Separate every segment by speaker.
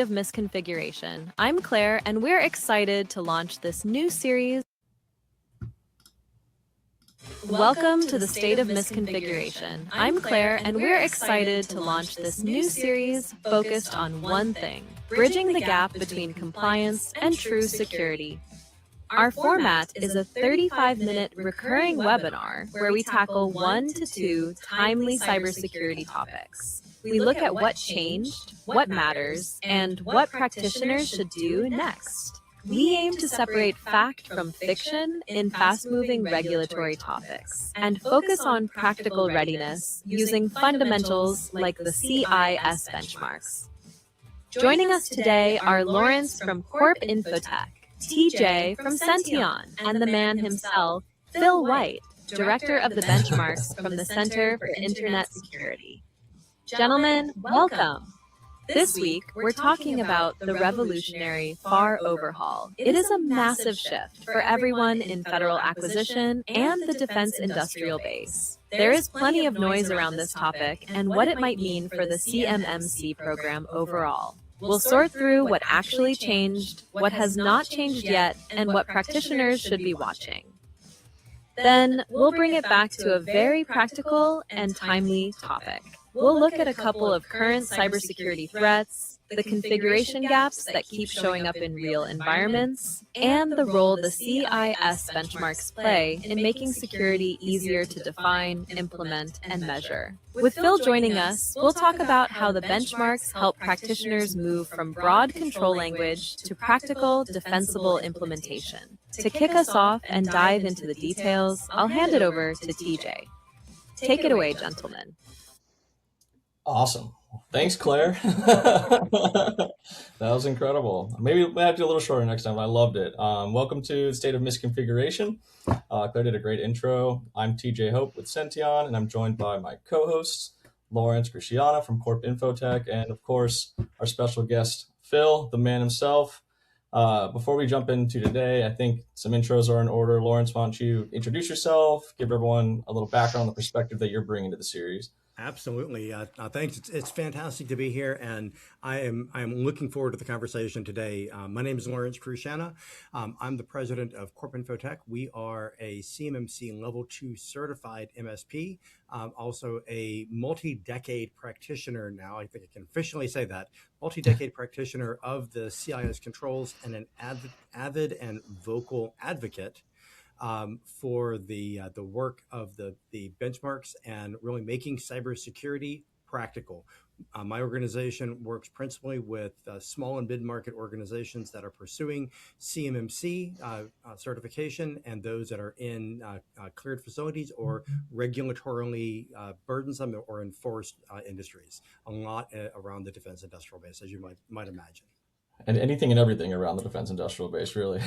Speaker 1: Of Misconfiguration. I'm Claire, and we're excited to launch this new series. Welcome to the State of Misconfiguration. I'm Claire, and we're excited to launch this new series focused on one thing: bridging the gap between compliance and true security. Our format is a 35-minute recurring webinar where we tackle 1 to 2 timely cybersecurity topics. We look at what changed, what matters, and what practitioners should do next. We aim to separate fact from fiction in fast-moving regulatory topics and focus on practical readiness using fundamentals like the CIS benchmarks. Joining us today are Lawrence from Corp Infotech, TJ from Sention, and the man himself, Phil White, Director of the Benchmarks from the Center for Internet Security. Gentlemen, welcome. This week, we're talking about the Revolutionary FAR Overhaul. It is a massive shift for everyone in federal acquisition and the defense industrial base. There is plenty of noise around this topic and what it might mean for the CMMC program overall. We'll sort through what actually changed, what has not changed yet, and what practitioners should be watching. Then, we'll bring it back to a very practical and timely topic. We'll look at a couple of current cybersecurity threats, the configuration gaps that keep showing up in real environments, and the role the CIS benchmarks play in making security easier to define, implement, and measure. With Phil joining us, we'll talk about how the benchmarks help practitioners move from broad control language to practical, defensible implementation. To kick us off and dive into the details, I'll hand it over to TJ. Take it away, gentlemen.
Speaker 2: Awesome. Thanks, Claire. That was incredible. Maybe we'll have to do a little shorter next time. I loved it. Welcome to the State of Misconfiguration. Claire did a great intro. I'm TJ Hope with Sention, and I'm joined by my co-hosts, Lawrence Cristiana from Corp Infotech, and of course, our special guest, Phil, the man himself. Before we jump into today, I think some intros are in order. Lawrence, why don't you introduce yourself, give everyone a little background on the perspective that you're bringing to the series.
Speaker 3: Absolutely. Thanks. It's fantastic to be here, and I'm looking forward to the conversation today. My name is Lawrence Cristiana. I'm the president of Corp Infotech. We are a CMMC Level 2 certified MSP, also a multi-decade practitioner now. I think I can officially say that. Multi-decade practitioner of the CIS controls and an avid and vocal advocate for the work of the benchmarks and really making cybersecurity practical. My organization works principally with small and mid-market organizations that are pursuing CMMC certification and those that are in cleared facilities or regulatorily burdensome or enforced industries, a lot around the defense industrial base, as you might imagine.
Speaker 2: And anything and everything around the defense industrial base, really.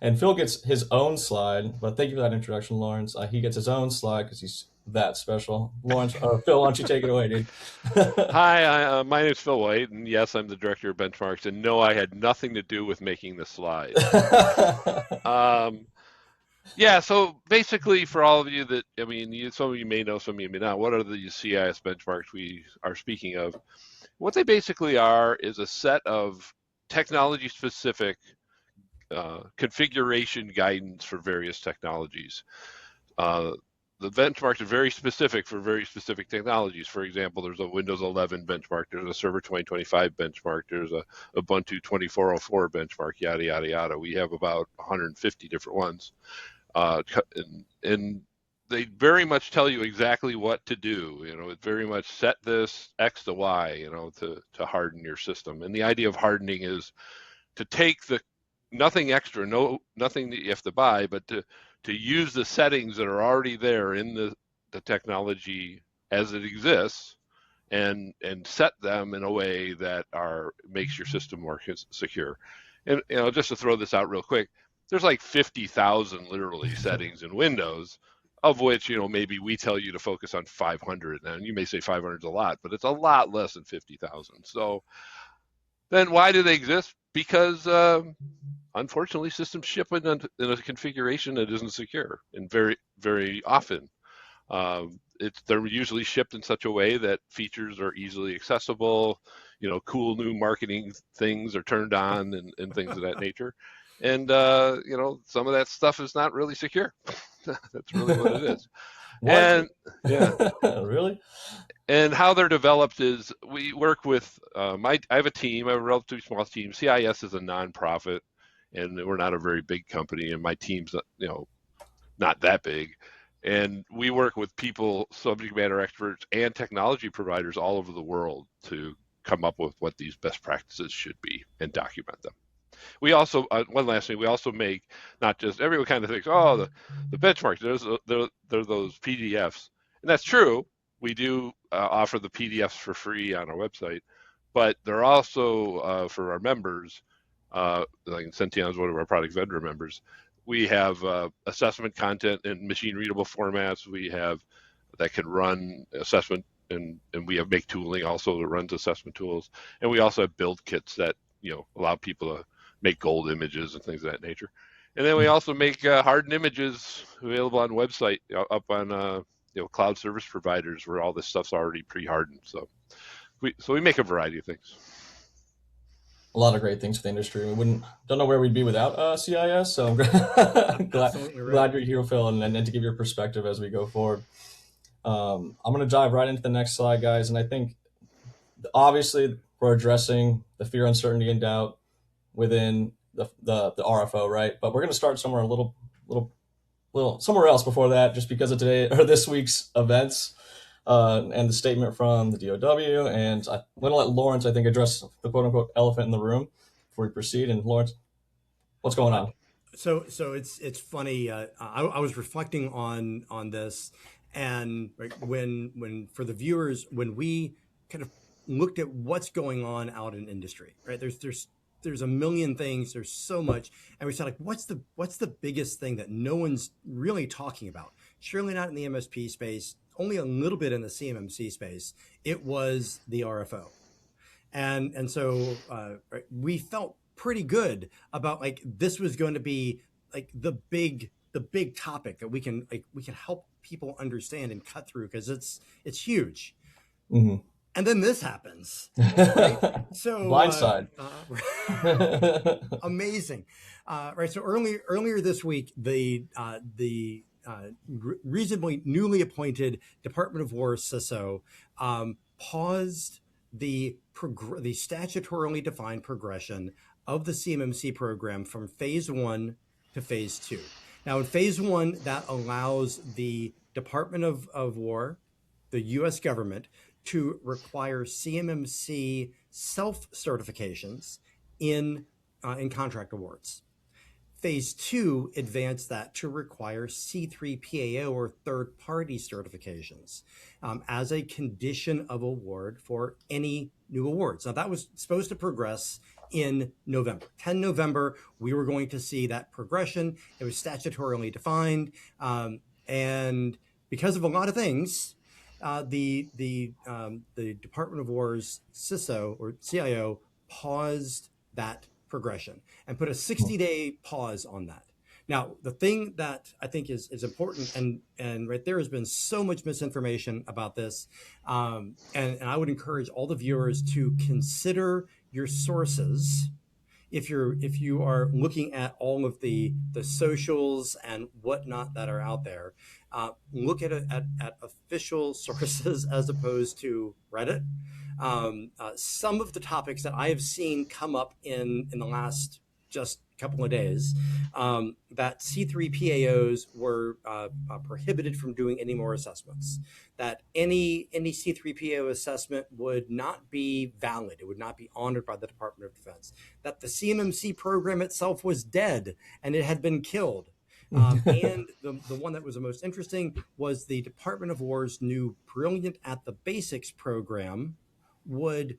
Speaker 2: And Phil gets his own slide, but thank you for that introduction, Lawrence. He gets his own slide because he's that special. Lawrence, Phil, why don't you take it away, dude?
Speaker 4: Hi, my name is Phil White, and yes, I'm the director of benchmarks, and no, I had nothing to do with making the slide. Yeah, so basically for all of you that, I mean, some of you may know, some of you may not, what are the CIS benchmarks we are speaking of? What they basically are is a set of technology-specific configuration guidance for various technologies. The benchmarks are very specific for very specific technologies. For example, there's a Windows 11 benchmark, there's a Server 2025 benchmark, there's a Ubuntu 2404 benchmark, yada, yada, yada. We have about 150 different ones. And they very much tell you exactly what to do. You know, it very much set this X to Y, you know, to harden your system. And the idea of hardening is to take nothing extra, nothing that you have to buy, but to use the settings that are already there in the technology as it exists and set them in a way that makes your system more secure. And, you know, just to throw this out real quick, there's like 50,000 literally settings in Windows, of which, you know, maybe we tell you to focus on 500. And you may say 500 is a lot, but it's a lot less than 50,000. So then why do they exist? Because unfortunately, systems ship in a configuration that isn't secure, and very, very often they're usually shipped in such a way that features are easily accessible. cool new marketing things are turned on and things of that nature. And, some of that stuff is not really secure. That's really what it is.
Speaker 2: What?
Speaker 4: And yeah.
Speaker 2: Really?
Speaker 4: And how they're developed is we work with, I have a team, I have a relatively small team. CIS is a nonprofit, and we're not a very big company, and my team's, not that big. And we work with people, subject matter experts, and technology providers all over the world to come up with what these best practices should be and document them. We also, one last thing, we also make not just, everyone kind of thinks, oh, the benchmarks, there's those PDFs. And that's true. We do offer the PDFs for free on our website, but they're also for our members, like Sentian is one of our product vendor members. We have assessment content in machine readable formats. We have that can run assessment, and we have make tooling also that runs assessment tools. And we also have build kits that allow people to make gold images and things of that nature. And then we also make hardened images available on website, up on cloud service providers where all this stuff's already pre-hardened. So we make a variety of things.
Speaker 2: A lot of great things for the industry. Don't know where we'd be without CIS. So I'm glad you're here, Phil, and to give your perspective as we go forward. I'm going to dive right into the next slide, guys. And I think obviously we're addressing the fear, uncertainty, and doubt within the RFO, right? But we're going to start somewhere a little somewhere else before that, just because of this week's events and the statement from the DOW. And I'm going to let Lawrence, I think, address the quote unquote elephant in the room before we proceed. And Lawrence, what's going on?
Speaker 3: So it's funny. I was reflecting on this, and when for the viewers, when we kind of looked at what's going on out in industry, right? There's a million things. There's so much, and we said, like, what's the biggest thing that no one's really talking about? Surely not in the MSP space. Only a little bit in the CMMC space. It was the RFO, and so we felt pretty good about, like, this was going to be like the big topic that we can help people understand and cut through, because it's huge.
Speaker 2: Mm-hmm.
Speaker 3: And then this happens, right? So
Speaker 2: blindside.
Speaker 3: Amazing, right? So earlier this week, the reasonably newly appointed Department of War CISO paused the statutorily defined progression of the CMMC program from phase 1 to phase 2. Now, in phase 1, that allows the Department of War, the U.S. government, to require CMMC self-certifications in contract awards. Phase 2 advanced that to require C3PAO or third-party certifications as a condition of award for any new awards. Now, that was supposed to progress in November. 10 November, we were going to see that progression. It was statutorily defined. And because of a lot of things, the Department of War's CISO or CIO paused that progression and put a 60-day pause on that. Now, the thing that I think is important, and right there has been so much misinformation about this, and I would encourage all the viewers to consider your sources. If you are looking at all of the socials and whatnot that are out there, look at official sources as opposed to Reddit. Some of the topics that I have seen come up in the last just couple of days, that C3PAOs were prohibited from doing any more assessments, that any C3PAO assessment would not be valid, it would not be honored by the Department of Defense, that the CMMC program itself was dead and it had been killed. And the one that was the most interesting was the Department of War's new Brilliant at the Basics program would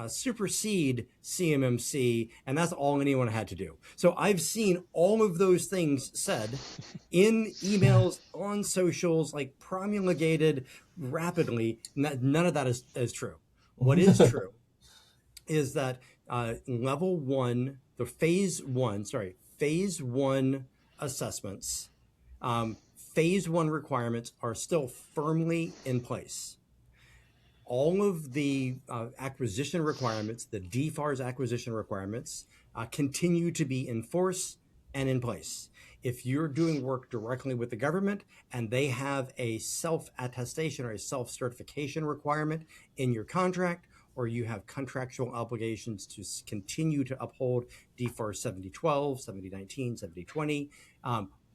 Speaker 3: supersede CMMC, and that's all anyone had to do. So I've seen all of those things said in emails, on socials, like promulgated rapidly. None of that is true. What is true is that level 1, the phase 1 assessments, phase 1 requirements are still firmly in place. all of the acquisition requirements, the DFARS acquisition requirements, continue to be in force and in place. If you're doing work directly with the government and they have a self-attestation or a self-certification requirement in your contract, or you have contractual obligations to continue to uphold DFARS 7012, 7019, 7020,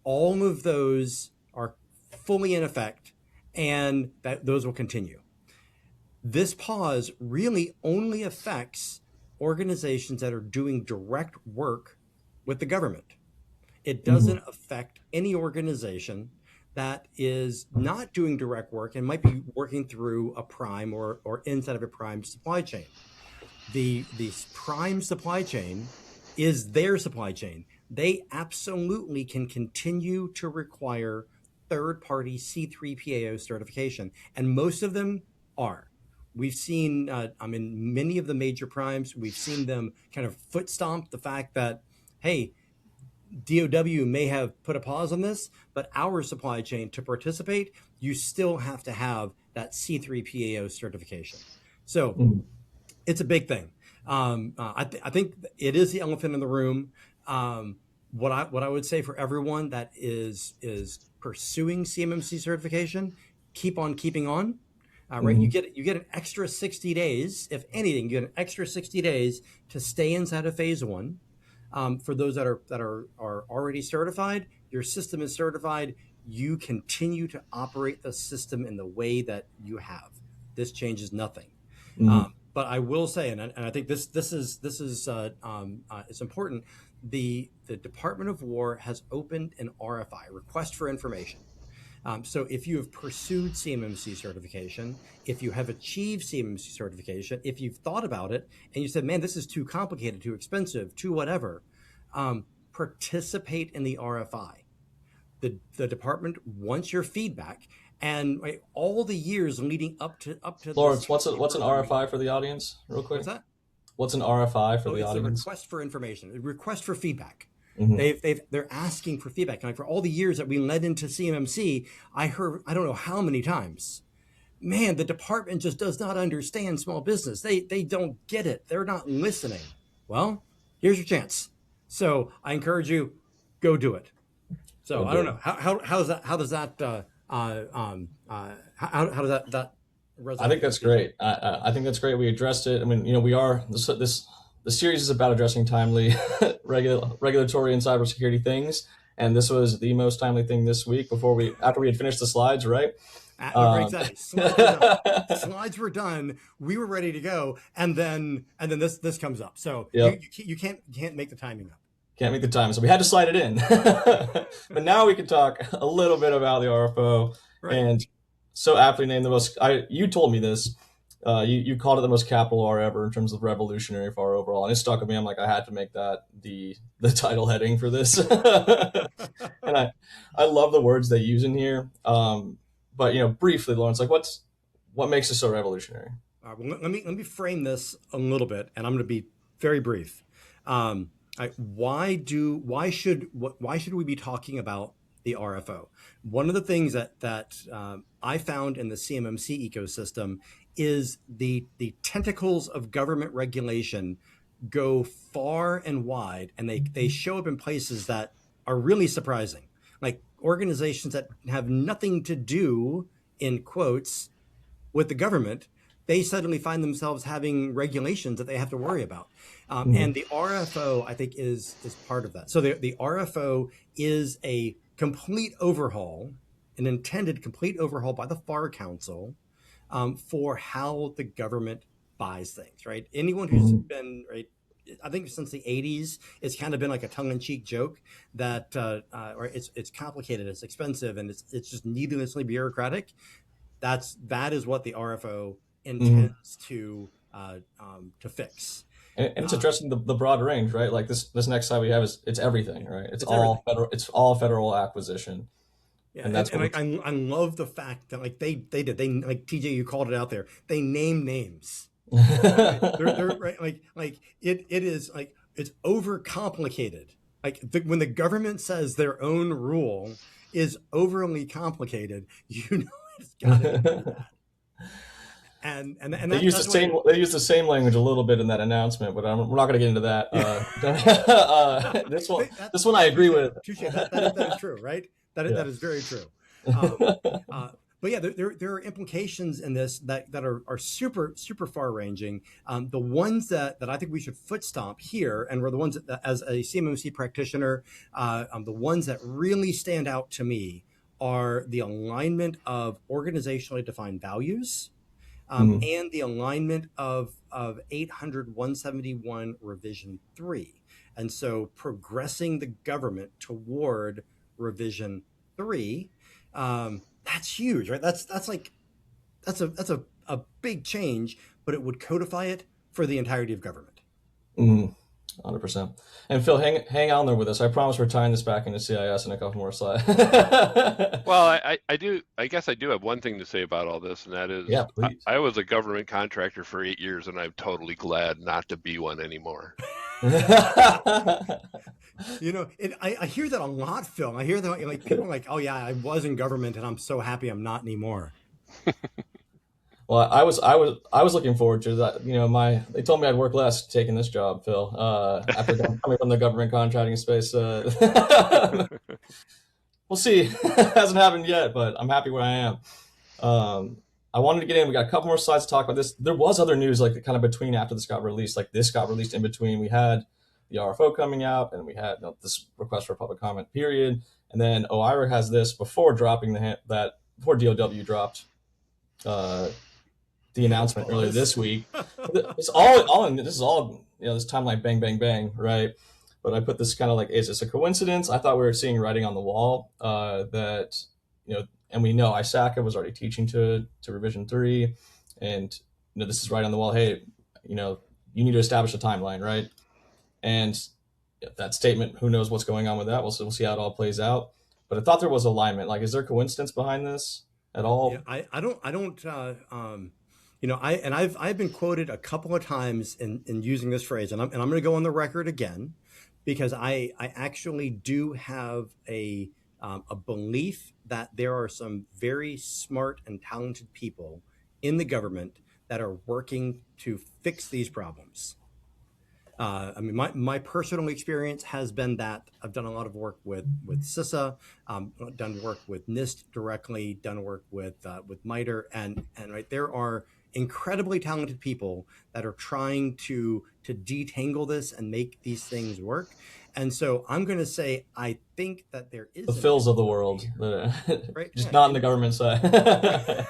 Speaker 3: all of those are fully in effect, and those will continue. This pause really only affects organizations that are doing direct work with the government. It doesn't affect any organization that is not doing direct work and might be working through a prime or inside of a prime supply chain. The prime supply chain is their supply chain. They absolutely can continue to require third-party C3PAO certification, and most of them are. We've seen, many of the major primes, we've seen them kind of foot stomp the fact that, hey, DOW may have put a pause on this, but our supply chain, to participate, you still have to have that C3PAO certification. So it's a big thing. I think it is the elephant in the room. What I would say for everyone that is pursuing CMMC certification, keep on keeping on. Right, you get an extra 60 days. If anything, you get an extra 60 days to stay inside of phase 1. For those that are already certified, your system is certified. You continue to operate the system in the way that you have. This changes nothing. But I will say, and I think this is it's important. The Department of War has opened an RFI, request for information. So if you have pursued CMMC certification, if you have achieved CMMC certification, if you've thought about it and you said, man, this is too complicated, too expensive, too whatever, participate in the RFI. The department wants your feedback, and all the years leading up to
Speaker 2: Lawrence, what's an RFI for the audience, real quick?
Speaker 3: What's that?
Speaker 2: What's an RFI for the audience?
Speaker 3: It's a request for information, a request for feedback. They're asking for feedback. Like for all the years that we led into CMMC, I heard, I don't know how many times, man, the department just does not understand small business. They don't get it. They're not listening. Well, here's your chance. So I encourage you, go do it. So I don't know how does that resonate?
Speaker 2: I think that's great. I think that's great. We addressed it. I mean, the series is about addressing timely regulatory and cybersecurity things, and this was the most timely thing this week after we had finished the slides, right?
Speaker 3: Exactly. Slides were done. We were ready to go, and then this comes up. So you can't make the timing up.
Speaker 2: Can't make the time, so we had to slide it in. But now we can talk a little bit about the RFO, and so aptly named the most. You told me this. You called it the most capital R ever in terms of Revolutionary FAR Overhaul, and it stuck with me. I'm like, I had to make that the title heading for this. And I love the words they use in here. But briefly, Lawrence, like what makes it so revolutionary?
Speaker 3: Well, let me frame this a little bit, and I'm going to be very brief. Why should we be talking about the RFO? One of the things that I found in the CMMC ecosystem is the tentacles of government regulation go far and wide, and they show up in places that are really surprising. Like organizations that have nothing to do, in quotes, with the government, they suddenly find themselves having regulations that they have to worry about. And the RFO, I think, is part of that. So the RFO is a complete overhaul, an intended complete overhaul by the FAR Council for how the government buys things, right? Anyone who's been, I think since the 80s, it's kind of been like a tongue-in-cheek joke that it's complicated, it's expensive, and it's just needlessly bureaucratic. That is what the RFO intends to fix.
Speaker 2: And it's addressing the broad range, right? Like this next slide we have it's everything, right? It's all federal. It's all federal acquisition.
Speaker 3: Yeah, and that's I love the fact that like they like TJ, you called it out there. They name names. They're right, like it is like it's overcomplicated. Like when the government says their own rule is overly complicated, it's got to be that.
Speaker 2: They use they use the same language a little bit in that announcement, but we're not going to get into that. This one I agree with.
Speaker 3: Touche. That is true, right? That is very true. But yeah, there are implications in this that are super far ranging. The ones that I think we should foot stomp here, and were the ones that, as a CMMC practitioner, the ones that really stand out to me are the alignment of organizationally defined values, and the alignment of 800-171 revision 3. And so progressing the government toward revision 3, that's huge, right? That's a big change, but it would codify it for the entirety of government.
Speaker 2: 100%. And Phil, hang on there with us. I promise we're tying this back into CIS in a couple more slides.
Speaker 4: Well, I guess I do have one thing to say about all this, and that is, I was a government contractor for 8 years, and I'm totally glad not to be one anymore.
Speaker 3: You know, I hear that a lot, Phil. I hear that, like, people are like, oh yeah, I was in government and I'm so happy I'm not anymore.
Speaker 2: Well, I was looking forward to that. You know, they told me I'd work less taking this job, Phil, after coming from the government contracting space. We'll see. It hasn't happened yet, but I'm happy where I am. I wanted to get in. We got a couple more slides to talk about this. There was other news, like kind of between after this got released. Like this got released in between. We had the RFO coming out, and we had this request for public comment period, and then OIRA has this before dropping before DOW dropped the announcement earlier this week. It's all in. This is all, you know, this timeline, bang, bang, bang, right? But I put this kind of like, is this a coincidence? I thought we were seeing writing on the wall that, you know, and we know ISACA was already teaching to revision 3, and you know, this is right on the wall. Hey, you know, you need to establish a timeline, right? And that statement, who knows what's going on with that? We'll see how it all plays out. But I thought there was alignment. Like, is there coincidence behind this at all?
Speaker 3: Yeah, I don't. You know, I've been quoted a couple of times in using this phrase, and I'm going to go on the record again, because I actually do have a belief that there are some very smart and talented people in the government that are working to fix these problems. I mean, my personal experience has been that I've done a lot of work with CISA, done work with NIST directly, done work with MITRE, and right, there are incredibly talented people that are trying to detangle this and make these things work. And so I'm going to say, I think that there is
Speaker 2: the Phils of the world,
Speaker 3: right?
Speaker 2: Just not on the government side.
Speaker 3: But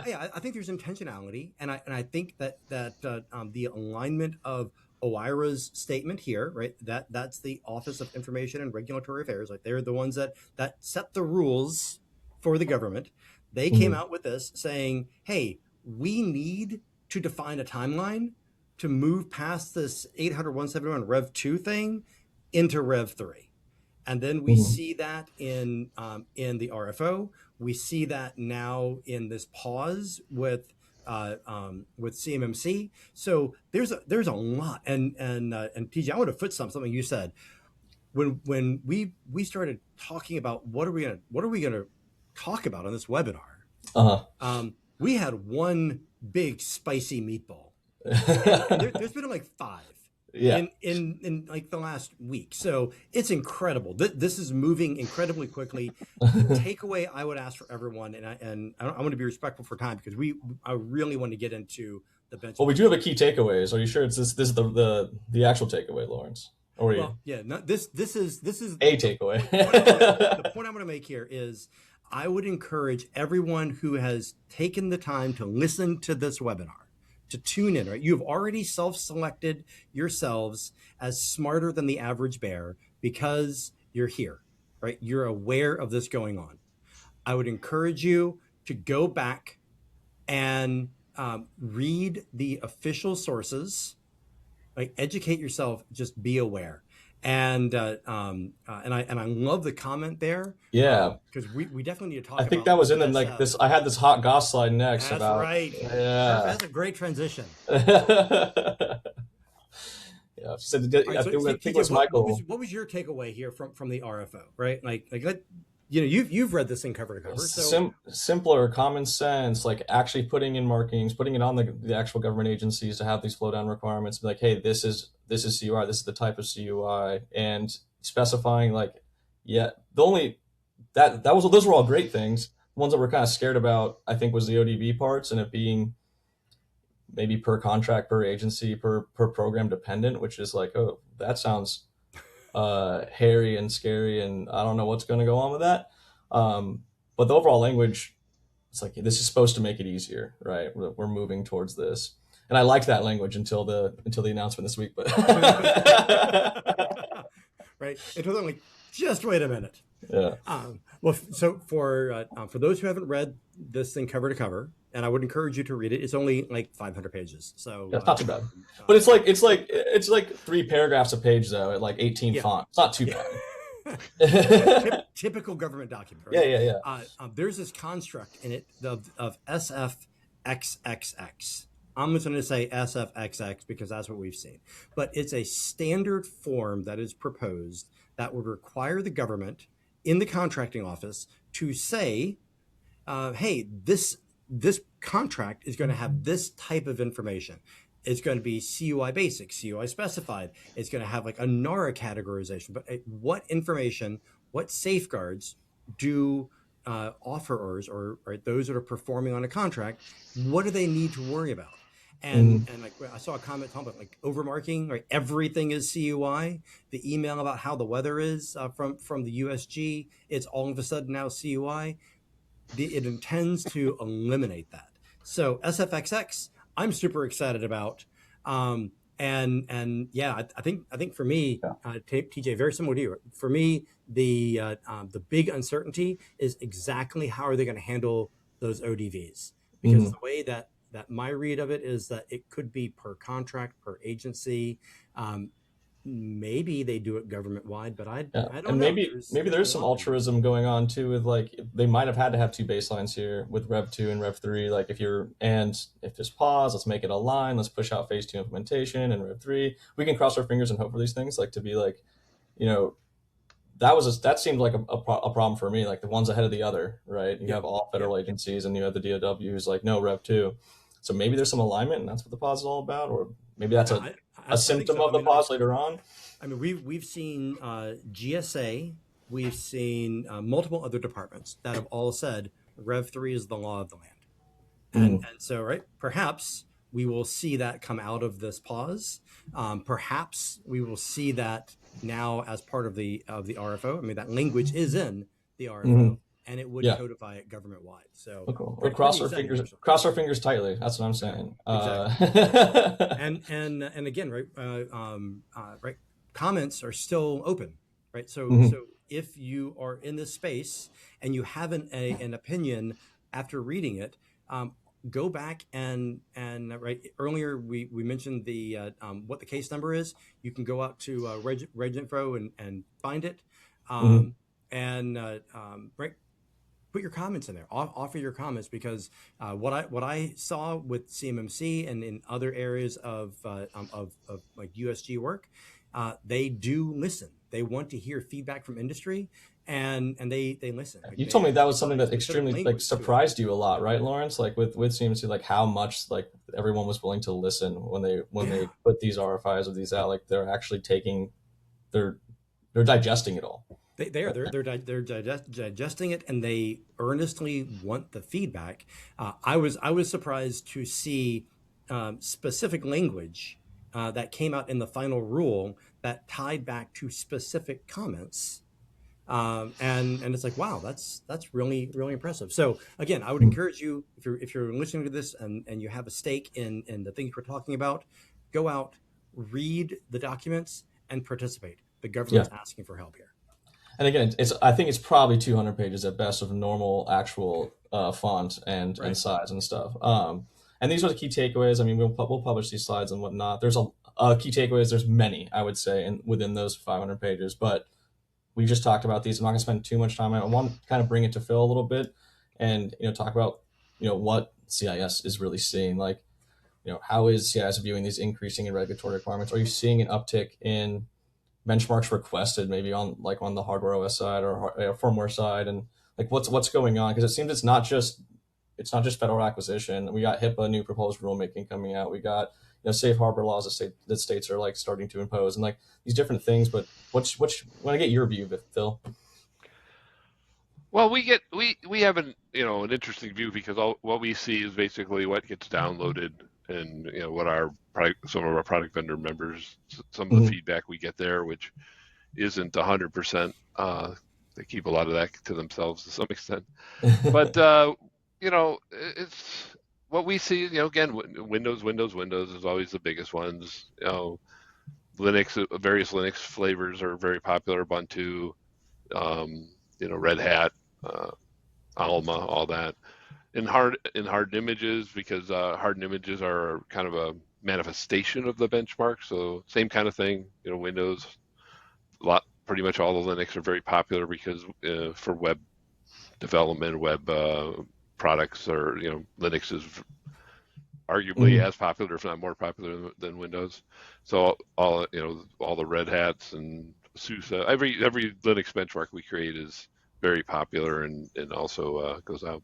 Speaker 3: yeah, I think there's intentionality, and I think that the alignment of OIRA's statement here, right? That's the Office of Information and Regulatory Affairs. Like, they're the ones that set the rules for the government. They came out with this saying, hey, we need to define a timeline to move past this 800-171 Rev 2 thing into Rev 3. And then we see that in the RFO. We see that now in this pause with CMMC. So there's a lot. And TJ, I want to foot something you said. When we started talking about what are we gonna talk about on this webinar, we had one big spicy meatball. There's been like 5 in like the last week. So it's incredible. This is moving incredibly quickly. The takeaway I would ask for everyone, and I want to be respectful for time, because I really want to get into the bench.
Speaker 2: Well, we do have a key takeaways. Are you sure this is the actual takeaway, Lawrence? Or
Speaker 3: this is
Speaker 2: a takeaway.
Speaker 3: The point I'm going to make here is, I would encourage everyone who has taken the time to listen to this webinar to tune in, right? You've already self-selected yourselves as smarter than the average bear because you're here, right? You're aware of this going on. I would encourage you to go back and read the official sources, like, educate yourself, just be aware. And I love the comment there.
Speaker 2: Yeah,
Speaker 3: because we definitely need to talk.
Speaker 2: I think that was in the, like, this. I had this hot goss slide next.
Speaker 3: That's
Speaker 2: about
Speaker 3: right.
Speaker 2: Yeah,
Speaker 3: that's a great transition.
Speaker 2: Yeah, I think it was Michael.
Speaker 3: What was your takeaway here from the RFO? Right, like you've read this thing cover to cover. So
Speaker 2: simpler, common sense, like actually putting in markings, putting it on the actual government agencies to have these flow down requirements. Be like, hey, this is CUI, this is the type of CUI, and specifying like, yeah, the only those were all great things. The ones that we're kind of scared about, I think, was the ODB parts and it being maybe per contract, per agency, per program dependent, which is like, oh, that sounds hairy and scary, and I don't know what's going to go on with that. But the overall language, it's like this is supposed to make it easier, right? We're moving towards this, and I liked that language until the announcement this week. But
Speaker 3: right, until then, like, just wait a minute.
Speaker 2: Yeah.
Speaker 3: Well, so for those who haven't read this thing cover to cover, and I would encourage you to read it. It's only like 500 pages, so
Speaker 2: that's not too bad. But it's like 3 paragraphs a page though, at like 18 font. It's not too bad.
Speaker 3: Typical government document. Right?
Speaker 2: Yeah.
Speaker 3: There's this construct in it of SFXXX. I'm just going to say SFXX because that's what we've seen. But it's a standard form that is proposed that would require the government in the contracting office to say, hey, this contract is going to have this type of information. It's going to be CUI basic, CUI specified. It's going to have like a NARA categorization. But what information, what safeguards do offerors or those that are performing on a contract, what do they need to worry about? And like I saw a comment talking about like overmarking, right? Everything is CUI. The email about how the weather is from the USG, it's all of a sudden now CUI. It intends to eliminate that. So SFXX, I'm super excited about. And yeah, I think for me, TJ, very similar to you. For me, the big uncertainty is exactly how are they going to handle those ODVs, because the way that my read of it is that it could be per contract, per agency. Maybe they do it government wide, but I don't
Speaker 2: and
Speaker 3: know.
Speaker 2: Maybe there's some altruism going on too with like they might have had to have 2 baselines here with Rev 2 and Rev 3. Like if there's pause, let's make it a line, let's push out phase 2 implementation and Rev 3. We can cross our fingers and hope for these things, like to be like, that seemed like a problem for me, like the one's ahead of the other, right? You have all federal agencies and you have the DOW who's like, no, Rev 2. So maybe there's some alignment and that's what the pause is all about, or maybe that's a symptom of the pause later on.
Speaker 3: I mean, we've seen GSA, we've seen multiple other departments that have all said Rev 3 is the law of the land. And so, right, perhaps we will see that come out of this pause. Perhaps we will see that now as part of the RFO. I mean, that language is in the RFO. And it would codify it government wide. So
Speaker 2: cool. Or cross our fingers tightly. That's what I'm saying.
Speaker 3: Exactly. And again, right, comments are still open, right? So if you are in this space and you have an opinion after reading it, go back and right, earlier we mentioned the what the case number is. You can go out to Reginfo and find it, right. Put your comments in there. Offer your comments, because what I saw with CMMC and in other areas of like USG work, they do listen. They want to hear feedback from industry, and they listen. Like
Speaker 2: you told me that was something that extremely like surprised you a lot, right, Lawrence? Like with CMMC, like how much like everyone was willing to listen when they put these RFIs of these out. Like they're actually they're digesting it all.
Speaker 3: They're digesting it, and they earnestly want the feedback. I was surprised to see specific language that came out in the final rule that tied back to specific comments, and it's like, wow, that's really impressive. So again, I would encourage you, if you're listening to this and you have a stake in the things we're talking about, go out, read the documents, and participate. The government's asking for help here.
Speaker 2: And again, I think it's probably 200 pages at best of normal actual font and size and stuff. And these are the key takeaways. I mean, we'll publish these slides and whatnot. There's a key takeaways. There's many, I would say, within those 500 pages. But we just talked about these. I'm not going to spend too much time. I want to kind of bring it to Phil a little bit, and talk about what CIS is really seeing. Like, how is CIS viewing these increasing in regulatory requirements? Are you seeing an uptick in benchmarks requested, maybe on the hardware OS side or firmware side, and like what's going on? Because it seems it's not just federal acquisition. We got HIPAA new proposed rulemaking coming out. We got safe harbor laws that states are like starting to impose, and like these different things. But when I get your view, Phil.
Speaker 4: Well, we have an interesting view because what we see is basically what gets downloaded and what some of our product vendor members, some of the feedback we get there, which isn't 100%. They keep a lot of that to themselves to some extent. But it's what we see. Again, Windows is always the biggest ones. Linux, various Linux flavors are very popular. Ubuntu, Red Hat, Alma, all that. In hardened images, because hardened images are kind of a manifestation of the benchmark. So same kind of thing. Windows, pretty much all the Linux are very popular because for web development, web products, or Linux is arguably as popular, if not more popular than Windows. So all the Red Hats and SUSE, every Linux benchmark we create is very popular and also goes out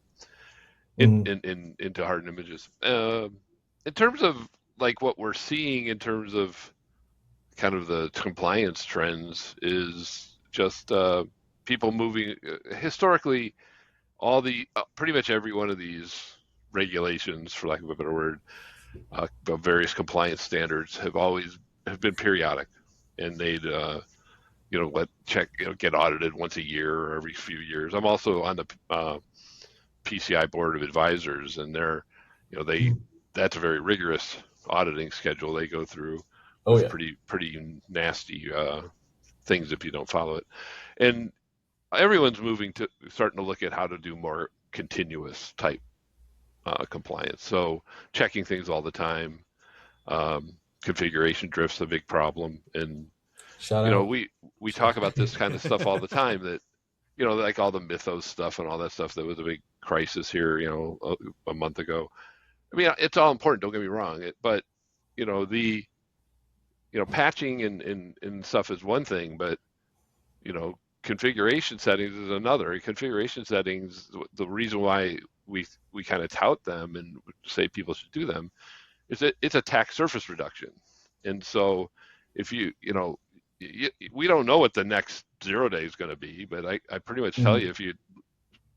Speaker 4: into hardened images. In terms of like what we're seeing in terms of kind of the compliance trends is just people moving. Historically, pretty much every one of these regulations, for lack of a better word, of various compliance standards have been periodic, and they'd get audited once a year or every few years. I'm also on the PCI board of advisors, and that's a very rigorous auditing schedule they go through. Pretty nasty things if you don't follow it. And everyone's starting to look at how to do more continuous type compliance. So checking things all the time. Configuration drift's a big problem, and we talk about this kind of stuff all the time. That like all the Mythos stuff and all that stuff that was a big crisis here, a month ago. I mean, it's all important. Don't get me wrong, but the patching and stuff is one thing, but configuration settings is another. Configuration settings, the reason why we kind of tout them and say people should do them is that it's attack surface reduction. And so if we don't know what the next 0 day is going to be, but I pretty much tell you, if you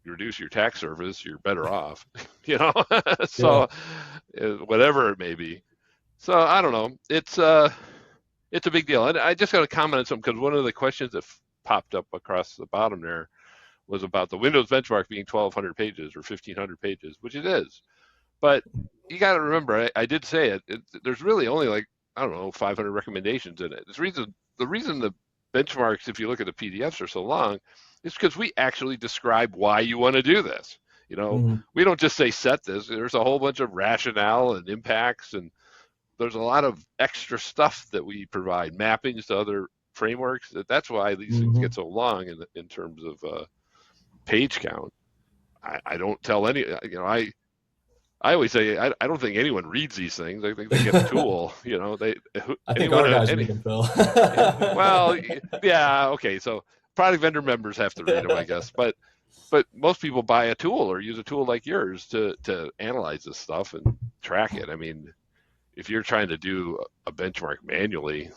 Speaker 4: reduce your attack surface, you're better off, so whatever it may be. So I don't know. It's a big deal. And I just got to comment on something, because one of the questions that popped up across the bottom there was about the Windows benchmark being 1,200 pages or 1,500 pages, which it is. But you got to remember, I did say there's really only 500 recommendations in it. The reason the benchmarks, if you look at the PDFs, are so long is because we actually describe why you want to do this. We don't just say set this. There's a whole bunch of rationale and impacts, and there's a lot of extra stuff that we provide, mappings to other frameworks. That's why these things get so long in terms of page count. I don't tell any, I always say I don't think anyone reads these things. I think they get a tool.
Speaker 2: I think our guys read them, Phil.
Speaker 4: Well, yeah, okay. So product vendor members have to read them, I guess. But most people buy a tool or use a tool like yours to analyze this stuff and track it. I mean, if you're trying to do a benchmark manually,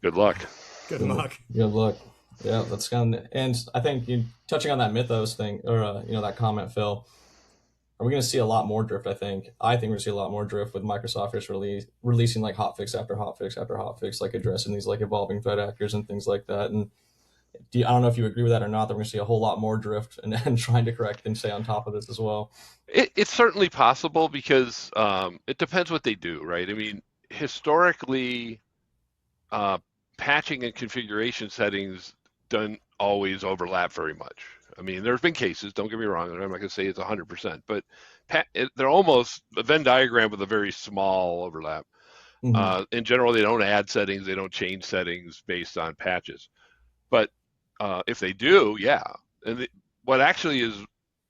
Speaker 4: good luck.
Speaker 3: Good luck.
Speaker 2: Good luck. Yeah, that's kind of, and I think touching on that Mythos thing, or that comment, Phil. Are we going to see a lot more drift? I think we're going to see a lot more drift with Microsoft just releasing like hotfix after hotfix after hotfix, like addressing these like evolving threat actors and things like that. And I don't know if you agree with that or not, that we're going to see a whole lot more drift and trying to correct and stay on top of this as well.
Speaker 4: It's certainly possible, because it depends what they do, right? I mean, historically, patching and configuration settings don't always overlap very much. I mean, there's been cases, don't get me wrong, and I'm not going to say it's 100%, but they're almost a Venn diagram with a very small overlap. In general, they don't add settings, they don't change settings based on patches. But if they do, yeah. And what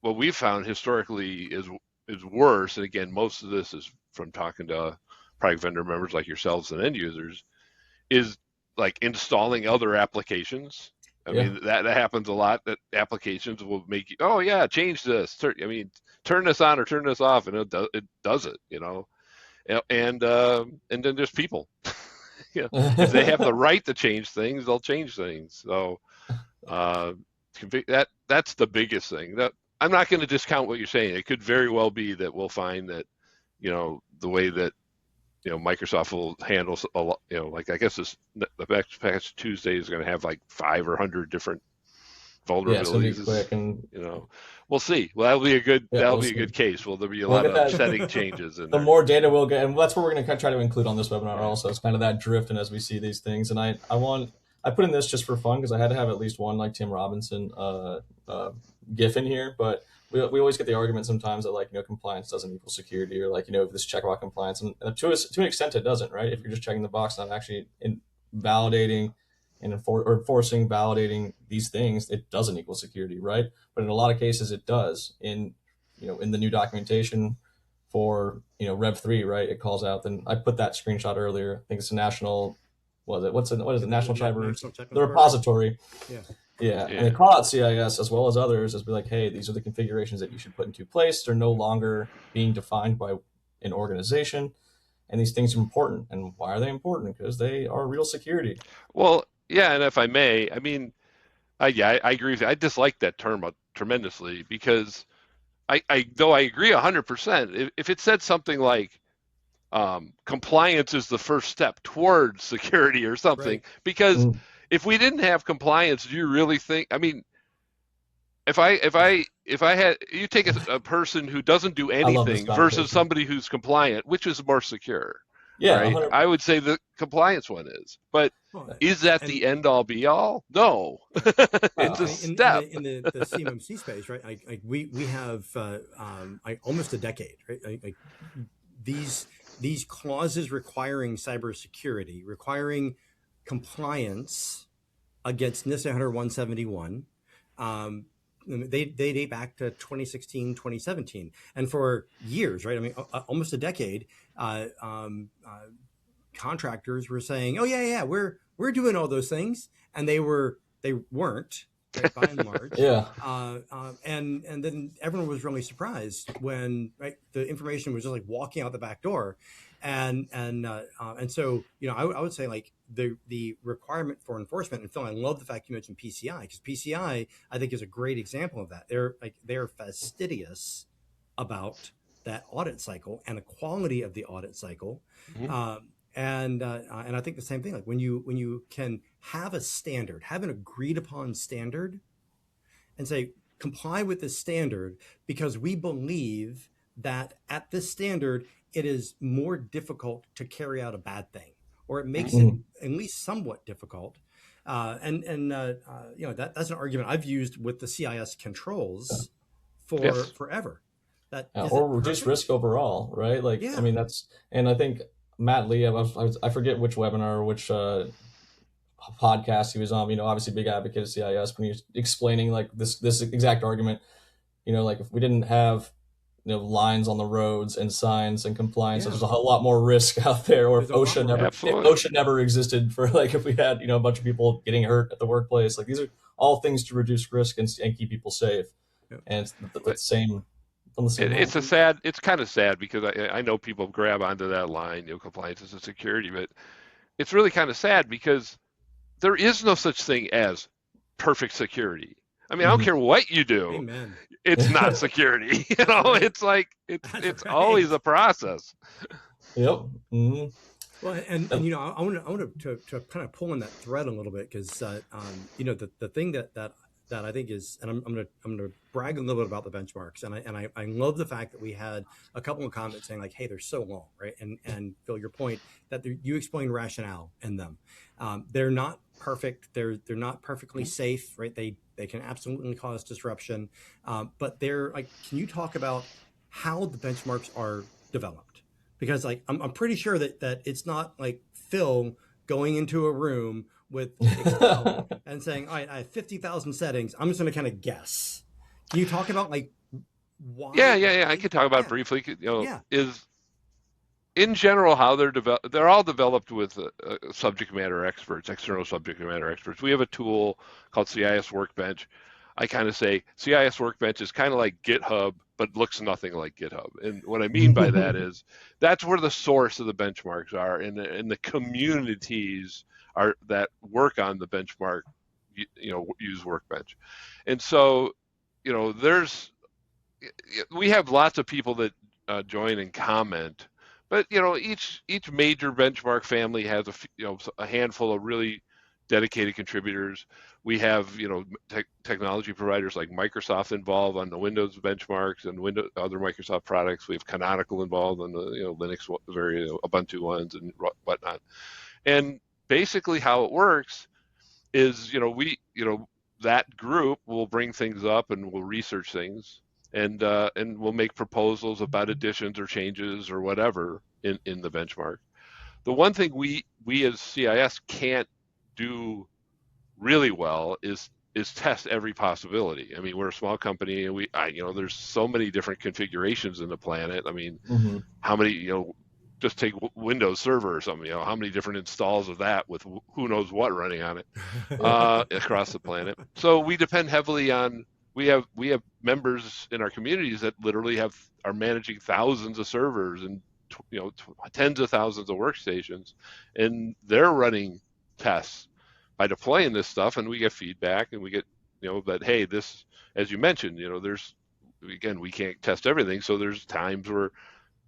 Speaker 4: we've found historically is worse, and again, most of this is from talking to product vendor members like yourselves and end users, is like installing other applications. I mean, that happens a lot, that applications will make you, oh yeah, change this. Turn this on or turn this off, and it does it, and then there's people. If they have the right to change things, they'll change things. So that's the biggest thing. That I'm not going to discount what you're saying. It could very well be that we'll find that, the way that Microsoft will handle a lot, like I guess the patch Tuesday is going to have like 5 or 100 different vulnerabilities.
Speaker 2: Yeah, it's gonna be quick, and
Speaker 4: we'll see. Well, that'll be a good case. Well, there'll be a lot of setting changes in
Speaker 2: the
Speaker 4: there.
Speaker 2: more data we'll get, and that's what we're going to try to include on this webinar also. It's kind of that drift, and as we see these things, and I put in this just for fun because I had to have at least one like Tim Robinson GIF in here, but we always get the argument sometimes that compliance doesn't equal security, or this checkbox compliance, and to an extent it doesn't, right? If you're just checking the box, not actually validating and enforcing, validating these things, it doesn't equal security, right? But in a lot of cases it does. In the new documentation for Rev 3, right? It calls out. Then I put that screenshot earlier. I think it's a national. What is it? National Cyber, the repository. Yeah, and they call out CIS as well as others as be like, hey, these are the configurations that you should put into place. They're no longer being defined by an organization, and these things are important. And why are they important? Because they are real security.
Speaker 4: Well, yeah, and if I may, I mean, I agree with you. I dislike that term tremendously because though I agree 100%, if it said something like compliance is the first step towards security or something, right. Because if we didn't have compliance, do you really think? I mean, if I had you take a person who doesn't do anything versus somebody who's compliant, which is more secure? Yeah, right? I would say the compliance one is, but is that the end all be all? No, it's a step.
Speaker 3: In the CMMC space, right? We have almost a decade, right? These clauses requiring cybersecurity, requiring compliance against NIST 171. They date back to 2016, 2017. And for years, right? I mean, almost a decade, contractors were saying, oh yeah, we're doing all those things. And they weren't, right, by and large.
Speaker 2: Yeah.
Speaker 3: And then everyone was really surprised when, right, the information was just like walking out the back door. And so, I would say like the requirement for enforcement, and Phil, I love the fact you mentioned PCI, because PCI I think is a great example of that. They're fastidious about that audit cycle and the quality of the audit cycle. Mm-hmm. And I think the same thing, like when you can have a standard, have an agreed upon standard, and say comply with this standard because we believe that at this standard it is more difficult to carry out a bad thing, or it makes it at least somewhat difficult. That's an argument I've used with the CIS controls for forever.
Speaker 2: Or reduce risk overall, right? I mean, and I think Matt Lee, I forget which webinar or which podcast he was on, obviously big advocate of CIS, when he was explaining like this exact argument, like if we didn't have lines on the roads and signs and compliance, there's a whole lot more risk out there. Or if OSHA never existed, for like if we had a bunch of people getting hurt at the workplace, like these are all things to reduce risk and keep people safe. And it's the same.
Speaker 4: It's kind of sad because I know people grab onto that line, compliance is a security, but it's really kind of sad because there is no such thing as perfect security. I mean, I don't care what you do. Amen. It's not security. It's like it's always a process.
Speaker 2: Yep. Mm-hmm.
Speaker 3: Well, and I want to kind of pull on that thread a little bit, because the thing that I think is, and I'm gonna brag a little bit about the benchmarks, and I love the fact that we had a couple of comments saying like, hey, they're so long, right? And Phil, your point that you explained rationale in them. They're not perfect. They're not perfectly safe, right? They can absolutely cause disruption, but they're like, can you talk about how the benchmarks are developed? Because like I'm pretty sure that it's not like Phil going into a room with Excel and saying, all right, I have 50,000 settings, I'm just going to kind of guess. Can you talk about like why?
Speaker 4: Yeah. I could talk about it briefly. in general, how they're all developed with subject matter experts, external subject matter experts. We have a tool called CIS Workbench. I kind of say CIS Workbench is kind of like GitHub, but looks nothing like GitHub. And what I mean by that is that's where the source of the benchmarks are, and the communities are that work on the benchmark, use Workbench. And so, we have lots of people that join and comment, but each major benchmark family has a handful of really dedicated contributors. We have technology providers like Microsoft involved on the Windows benchmarks and other Microsoft products. We have Canonical involved on the Linux Ubuntu ones and whatnot. And basically how it works is that group will bring things up and will research things, and we'll make proposals about additions or changes or whatever in the benchmark. The one thing we as CIS can't do really well is test every possibility. I mean, we're a small company, and there's so many different configurations in the planet. I mean, how many, just take Windows Server or something, how many different installs of that with who knows what running on it across the planet. So we depend heavily on, we have members in our communities that literally are managing thousands of servers and tens of thousands of workstations, and they're running tests by deploying this stuff, and we get feedback, and we get that, hey, this, as you mentioned, we can't test everything, so there's times where,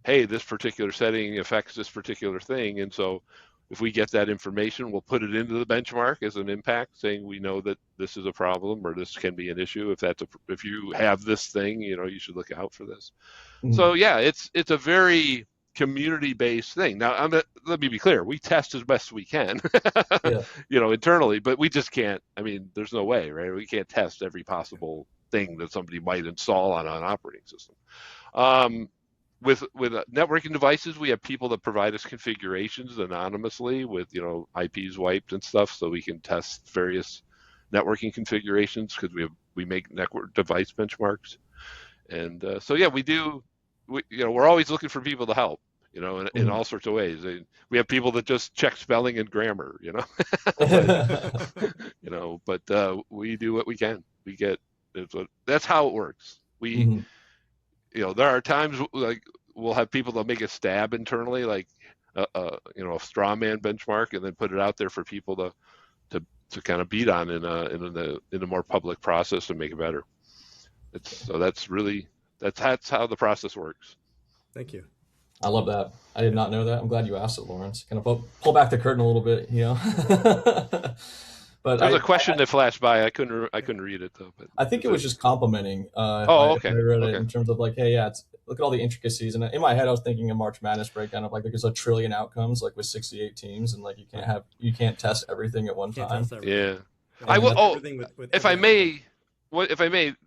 Speaker 4: hey, this particular setting affects this particular thing. And so if we get that information, we'll put it into the benchmark as an impact, saying we know that this is a problem or this can be an issue. If you have this thing, you should look out for this. So yeah, it's a very community-based thing. Now, let me be clear, we test as best we can, internally, but we just can't, there's no way, right? We can't test every possible thing that somebody might install on an operating system. With networking devices, we have people that provide us configurations anonymously with IPs wiped and stuff, so we can test various networking configurations, because we make network device benchmarks. And so yeah, we're always looking for people to help, in all sorts of ways. We have people that just check spelling and grammar, but we do what we can. That's how it works. There are times like we'll have people that make a stab internally, like a straw man benchmark, and then put it out there for people to kind of beat on in a more public process and make it better. That's how the process works.
Speaker 3: Thank you.
Speaker 2: I love that. I did not know that. I'm glad you asked it, Lawrence. Kind of pull back the curtain a little bit, But
Speaker 4: there's a question that flashed by. I couldn't read it though. But
Speaker 2: I think it was just complimenting.
Speaker 4: Okay.
Speaker 2: I read it in terms of like, hey, look at all the intricacies. And in my head, I was thinking a March Madness breakdown of like there's 1 trillion outcomes, like with 68 teams, and like you can't test everything at one time.
Speaker 4: Yeah. I will. If I may.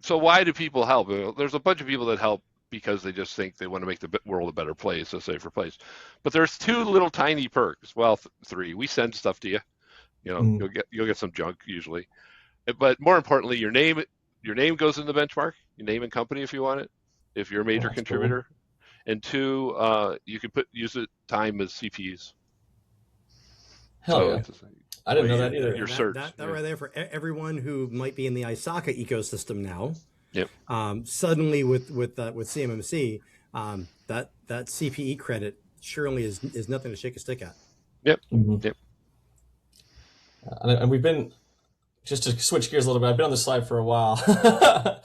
Speaker 4: So why do people help? There's a bunch of people that help because they just think they want to make the world a better place, a safer place. But there's 2 little tiny perks. Well, 3. We send stuff to you. You'll get some junk usually, but more importantly, your name goes in the benchmark, your name and company if you want it, if you're a major contributor, cool. And 2, you can use the time as CPs.
Speaker 2: Hell yeah. I didn't know that either.
Speaker 3: Your search. That right there for everyone who might be in the ISACA ecosystem now.
Speaker 4: Yep.
Speaker 3: Suddenly with CMMC, that CPE credit surely is nothing to shake a stick at.
Speaker 4: Yep. Yep.
Speaker 2: And we've been, just to switch gears a little bit, I've been on this slide for a while.
Speaker 4: But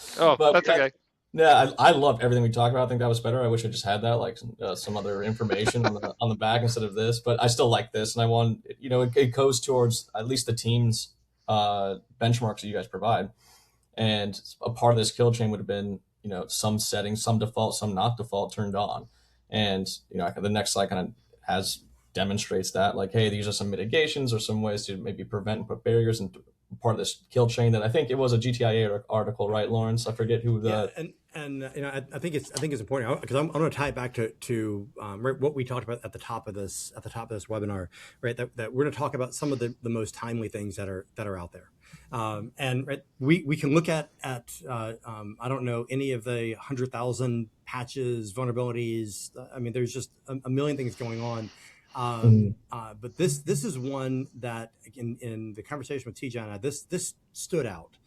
Speaker 4: that's okay.
Speaker 2: I loved everything we talked about. I think that was better. I wish I just had that, like some other information on the back instead of this. But I still like this, and I want, it goes towards at least the team's benchmarks that you guys provide. And a part of this kill chain would have been, some settings, some default, some not default turned on. And the next slide kind of demonstrates that, like, hey, these are some mitigations or some ways to maybe prevent and put barriers and part of this kill chain that I think it was a GTIA article, right, Lawrence? I forget who the.
Speaker 3: Yeah, and I think it's important because I'm going to tie it back to what we talked about at the top of this webinar, right? That we're going to talk about some of the most timely things that are out there. And right, we can look at I don't know any of the 100,000 patches, vulnerabilities. I mean, there's just a million things going on. But this is one that in the conversation with TJ and I, this stood out.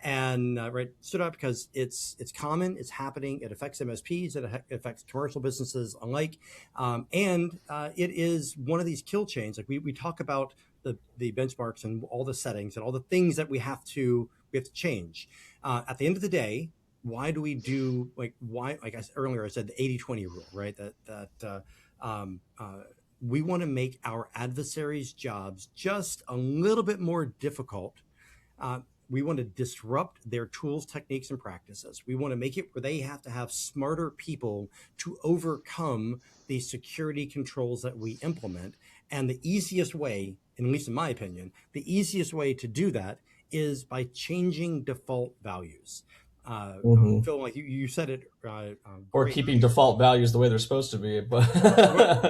Speaker 3: And stood out because it's common, it's happening, it affects MSPs, it affects commercial businesses alike, and it is one of these kill chains. Like we talk about the benchmarks and all the settings and all the things that we have to change. At the end of the day, why do we do like I said earlier, I said the 80-20 rule, right? That we want to make our adversaries' jobs just a little bit more difficult. We want to disrupt their tools, techniques, and practices. We want to make it where they have to have smarter people to overcome the security controls that we implement. And the easiest way, at least in my opinion, the easiest way to do that is by changing default values. Phil, like you said it,
Speaker 2: or keeping default values the way they're supposed to be, but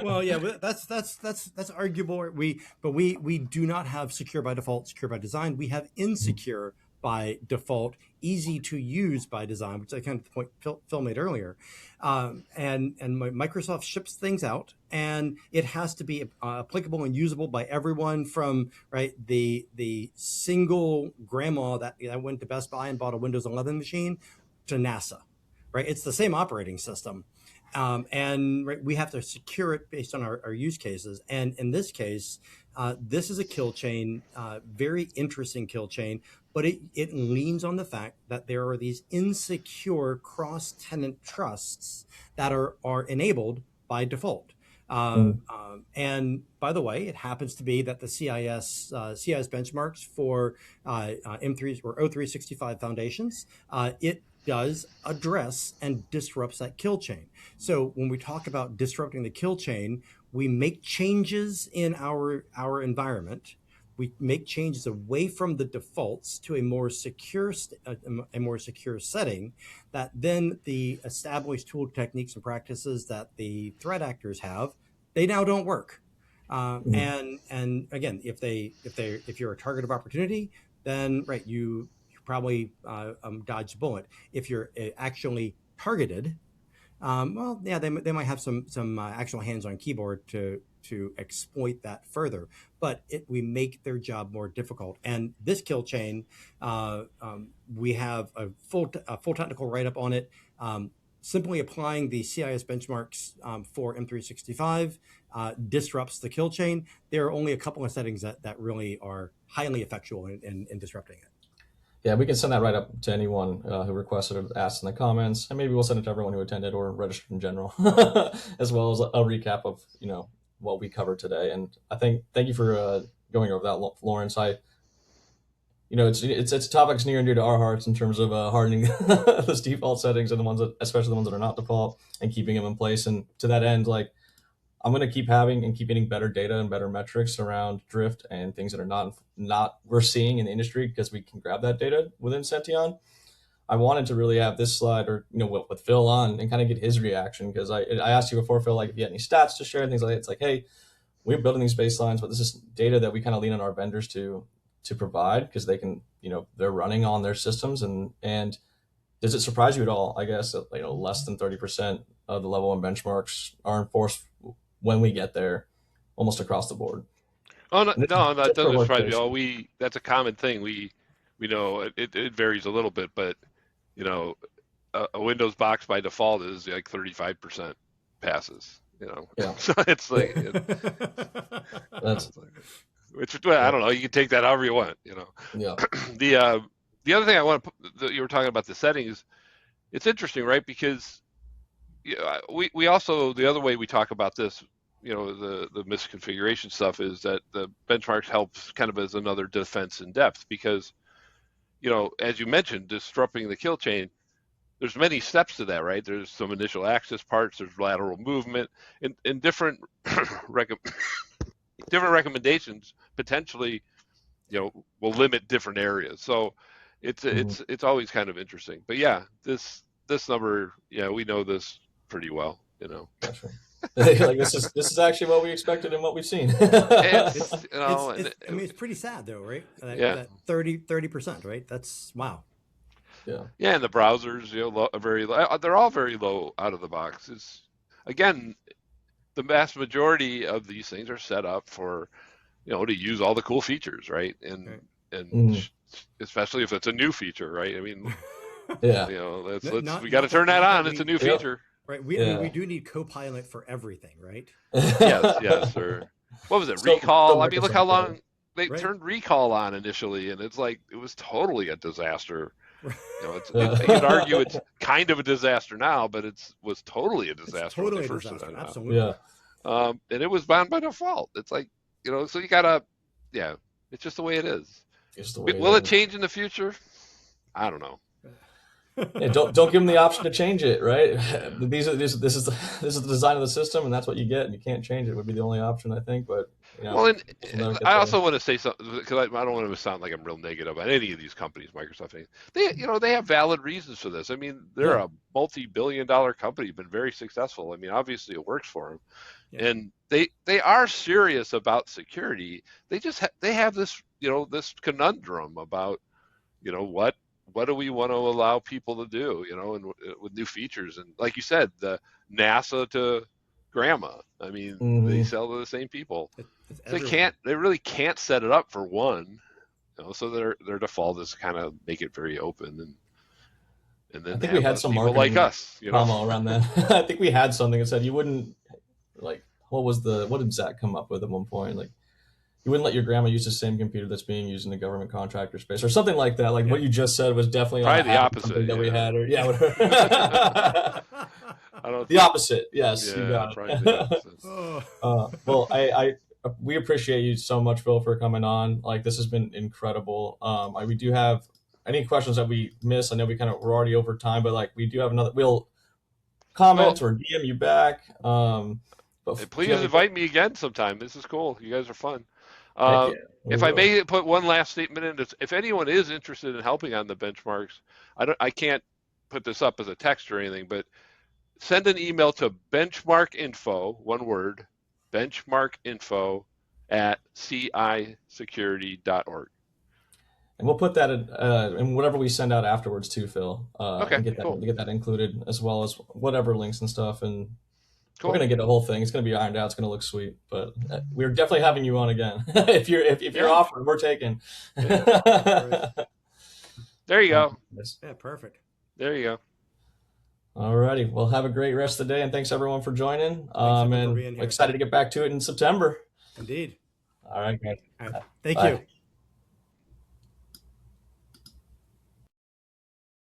Speaker 3: well, yeah, but that's arguable. We do not have secure by default, secure by design. We have insecure by default, easy to use by design, which I kind of the point Phil made earlier. And Microsoft ships things out, and it has to be applicable and usable by everyone from the single grandma that went to Best Buy and bought a Windows 11 machine to NASA. Right, it's the same operating system, and we have to secure it based on our use cases. And in this case, this is a kill chain, very interesting kill chain, but it leans on the fact that there are these insecure cross-tenant trusts that are enabled by default. And by the way, it happens to be that the CIS benchmarks for M3 or O365 foundations, it does address and disrupts that kill chain. So when we talk about disrupting the kill chain, we make changes in our environment. We make changes away from the defaults to a more secure setting that then the established tool techniques and practices that the threat actors have, they now don't work. And again, if you're a target of opportunity, then you probably dodge a bullet. If you're actually targeted, well, yeah, they might have some actual hands on keyboard to exploit that further, but we make their job more difficult. And this kill chain, we have a full technical write-up on it. Simply applying the CIS benchmarks for M365 disrupts the kill chain. There are only a couple of settings that really are highly effectual in disrupting it.
Speaker 2: Yeah, we can send that right up to anyone who requested or asked in the comments, and maybe we'll send it to everyone who attended or registered in general, as well as a recap of what we covered today. And thank you for going over that, Lawrence. It's topics near and dear to our hearts in terms of hardening those default settings and especially the ones that are not default, and keeping them in place. And to that end, I'm going to keep having and keep getting better data and better metrics around drift and things that are not we're seeing in the industry, because we can grab that data within Sention. I wanted to really have this slide with Phil on and kind of get his reaction, because I asked you before, Phil, if you had any stats to share and things like that. It's like, hey, we're building these baselines, but this is data that we kind of lean on our vendors to provide, because they can, they're running on their systems. And does it surprise you at all, I guess, that less than 30% of the level 1 benchmarks are enforced when we get there, almost across the board?
Speaker 4: Oh no, that doesn't surprise me at all. That's a common thing. We know it varies a little bit, but a Windows box by default is like 35% passes.
Speaker 2: Yeah.
Speaker 4: So it's like I don't know. You can take that however you want.
Speaker 2: Yeah.
Speaker 4: The other thing I want to you were talking about the settings. It's interesting, right? Because we also, the other way we talk about this, the misconfiguration stuff, is that the benchmarks helps kind of as another defense in depth, because as you mentioned, disrupting the kill chain, there's many steps to that, right? There's some initial access parts, there's lateral movement, and different different recommendations potentially will limit different areas. So it's always kind of interesting. But yeah, this number, we know this pretty well.
Speaker 2: Gotcha. Like this is actually what we expected and what we've seen.
Speaker 3: It's pretty sad though, right? That 30%, right? That's wow.
Speaker 4: Yeah, and the browsers, they're all very low out of the box. Again, the vast majority of these things are set up for, to use all the cool features, right? And especially if it's a new feature, right? I mean, we got to turn that on. It's a new feature.
Speaker 3: Right, we do need Copilot for everything, right?
Speaker 4: yes, or what was it? Recall. I mean, look how long they turned Recall on initially, and it's like it was totally a disaster. You'd argue it's kind of a disaster now, but it was totally a disaster.
Speaker 3: Totally a disaster, absolutely.
Speaker 2: Yeah.
Speaker 4: And it was bound by default. It's like so you gotta, it's just the way it is. Will it change in the future? I don't know.
Speaker 2: Yeah, don't give them the option to change it, right? This is the design of the system, and that's what you get, and you can't change it. Would be the only option, I think. But
Speaker 4: well, and I also want to say something because I don't want to sound like I'm real negative on any of these companies, Microsoft. They have valid reasons for this. I mean, they're a multi-billion-dollar company, been very successful. I mean, obviously it works for them, and they are serious about security. They just they have this this conundrum about what do we want to allow people to do, and with new features. And like you said, the NASA to grandma, I mean, they sell to the same people. They really can't set it up for one, so their default is kind of make it very open. And then I think we had some people like us,
Speaker 2: around that. I think we had something that said you wouldn't, like, what did Zach come up with at one point? Like, you wouldn't let your grandma use the same computer that's being used in the government contractor space, or something like that. Like what you just said was definitely
Speaker 4: probably the opposite
Speaker 2: that we had. Or
Speaker 4: the
Speaker 2: opposite. Yes, you got it. Well, we appreciate you so much, Phil, for coming on. Like, this has been incredible. We do have any questions that we missed. I know we're already over time, but like we do have another. We'll comment or DM you back.
Speaker 4: But please invite me again sometime. This is cool. You guys are fun. If I may put one last statement in, if anyone is interested in helping on the benchmarks, I can't put this up as a text or anything, but send an email to benchmarkinfo, one word, benchmarkinfo@cisecurity.org.
Speaker 2: And we'll put that in whatever we send out afterwards too, Phil.
Speaker 4: Okay,
Speaker 2: cool. Get that included, as well as whatever links and stuff. And
Speaker 4: cool.
Speaker 2: We're gonna get a whole thing. It's gonna be ironed out. It's gonna look sweet. But we're definitely having you on again. if you're offering, we're taking.
Speaker 4: There you go.
Speaker 3: Yeah, perfect.
Speaker 4: There you go.
Speaker 2: Alrighty. Well, have a great rest of the day, and thanks everyone for joining. And excited to get back to it in September.
Speaker 3: Indeed.
Speaker 2: All right, guys.
Speaker 3: All right. Thank you.